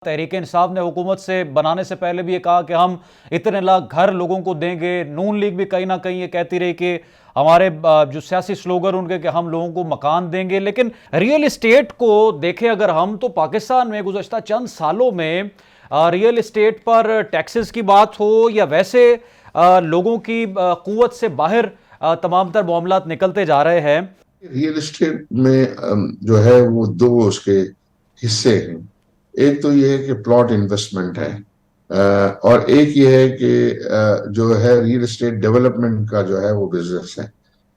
تحریک انصاف نے حکومت سے بنانے سے پہلے بھی یہ کہا کہ ہم اتنے لاکھ گھر لوگوں کو دیں گے. نون لیگ بھی کہیں نہ کہیں یہ کہتی رہی کہ ہمارے جو سیاسی سلوگر ان کے کہ ہم لوگوں کو مکان دیں گے. لیکن ریئل اسٹیٹ کو دیکھیں اگر ہم تو پاکستان میں گزشتہ چند سالوں میں ریئل اسٹیٹ پر ٹیکسز کی بات ہو یا ویسے لوگوں کی قوت سے باہر تمام تر معاملات نکلتے جا رہے ہیں. ریئل اسٹیٹ میں جو ہے وہ دو اس کے حصے ہیں. ایک تو یہ ہے کہ پلاٹ انویسٹمنٹ ہے اور ایک یہ ہے کہ جو ہے ریئل اسٹیٹ ڈیولپمنٹ کا جو ہے وہ بزنس ہے.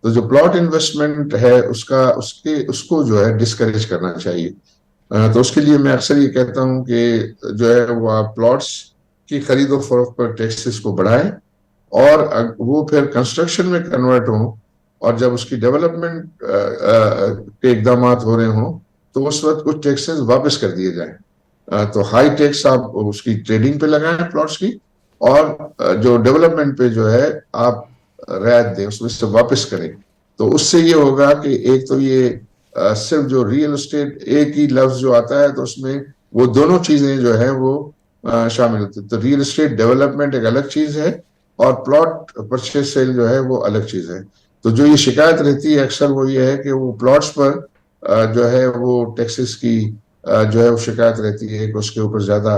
تو جو پلاٹ انویسٹمنٹ ہے اس کو جو ہے ڈسکریج کرنا چاہیے. تو اس کے لیے میں اکثر یہ کہتا ہوں کہ جو ہے وہ پلاٹس کی خرید و فروخت پر ٹیکسز کو بڑھائیں اور وہ پھر کنسٹرکشن میں کنورٹ ہوں اور جب اس کی ڈیولپمنٹ کے اقدامات ہو رہے ہوں تو اس وقت کچھ ٹیکسز واپس کر دیے جائیں. تو ہائی ٹیکس آپ اس کی ٹریڈنگ پہ لگائیں پلاٹس کی اور جو ڈیولپمنٹ پہ جو ہے آپ رعایت دیں اس میں سے واپس کریں. تو اس سے یہ ہوگا کہ ایک تو یہ صرف جو ریئل اسٹیٹ ایک ہی لفظ جو آتا ہے تو اس میں وہ دونوں چیزیں جو ہیں وہ شامل ہوتی ہیں. تو ریئل اسٹیٹ ڈیولپمنٹ ایک الگ چیز ہے اور پلاٹ پرچیز سیل جو ہے وہ الگ چیز ہے. تو جو یہ شکایت رہتی ہے اکثر وہ یہ ہے کہ وہ پلاٹس پر جو ہے وہ ٹیکسز کی جو ہے وہ شکایت رہتی ہے کہ اس کے اوپر زیادہ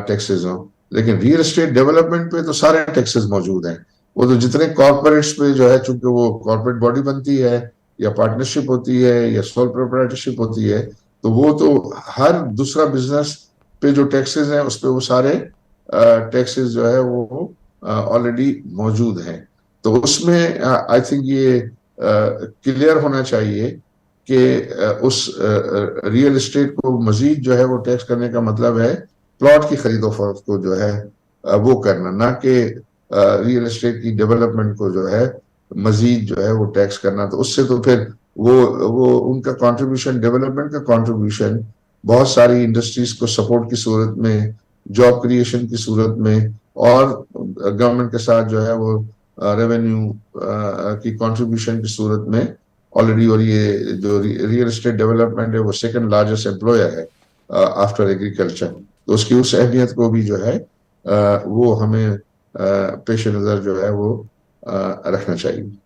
ٹیکسز ہوں. لیکن ریئل اسٹیٹ ڈیولپمنٹ پہ تو سارے ٹیکسز موجود ہیں. وہ تو جتنے کارپوریٹس پہ جو ہے چونکہ وہ کارپوریٹ باڈی بنتی ہے یا پارٹنرشپ ہوتی ہے یا سول پروپرائٹرشپ ہوتی ہے تو وہ تو ہر دوسرا بزنس پہ جو ٹیکسز ہیں اس پہ وہ سارے ٹیکسز جو ہے وہ آلریڈی موجود ہیں. تو اس میں آئی تھنک یہ کلیئر ہونا چاہیے کہ اس ریئل اسٹیٹ کو مزید جو ہے وہ ٹیکس کرنے کا مطلب ہے پلاٹ کی خرید و فروخت کو جو ہے وہ کرنا, نہ کہ ریئل اسٹیٹ کی ڈیولپمنٹ کو جو ہے مزید جو ہے وہ ٹیکس کرنا. تو اس سے تو پھر وہ ان کا کنٹریبیوشن ڈیولپمنٹ کا کنٹریبیوشن بہت ساری انڈسٹریز کو سپورٹ کی صورت میں, جاب کریشن کی صورت میں اور گورنمنٹ کے ساتھ جو ہے وہ ریونیو کی کنٹریبیوشن کی صورت میں آلریڈی. اور یہ جو ریئل اسٹیٹ ڈیولپمنٹ ہے وہ سیکنڈ لارجسٹ امپلوئر ہے آفٹر ایگریکلچر. تو اس کی اس اہمیت کو بھی جو ہے وہ ہمیں پیش نظر جو ہے وہ رکھنا چاہیے.